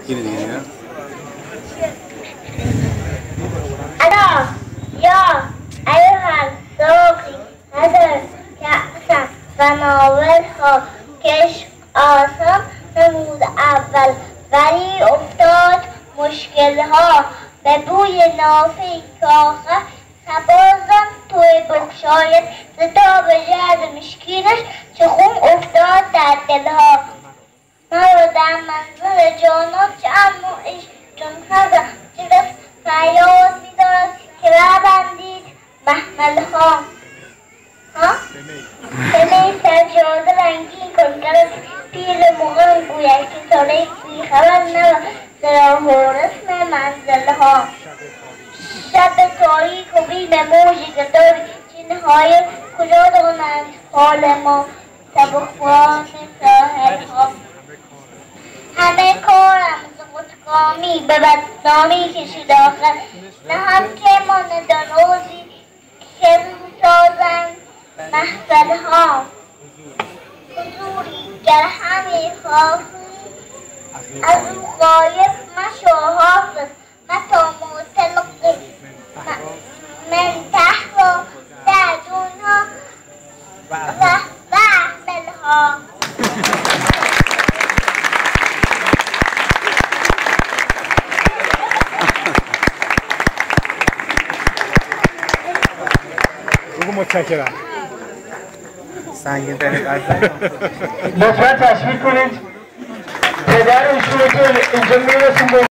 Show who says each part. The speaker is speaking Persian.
Speaker 1: اینه دیگه نه؟
Speaker 2: ادا یا ایوهن ساقی هدر کأسم و ناول ها کشف آسان نمود اول ولی افتاد مشکل ها به بوی نافه کاخه سبازم توی بخشایت زدا به جهد مشکینش چه خون افتاد در دلها مرا در منظر جانان چه اموش چون هزم چه رس فریاد میدارد که بربندید محملها به می سجاده رنگین کن گرد پیر مغان گوید که تاریخ بیخبر نبود زراح و رسم منزلها شب تاریک و بیم موجی که داری چینهای کجا دانند حال ما سبکبار ساحلها همه کارم ز خودکامی به بدنامی کشید آخر نه هم که ما ندانوزی که رو سازند محفلها حضوری گر همی خواهی از او غایب مشو حافظ متا مطلق من تحوی در دونها و احملها
Speaker 1: بگو متشکرم سنگین ترین
Speaker 3: لطفا تشویق کنید پدر ایشون رو که اینجا میرسیم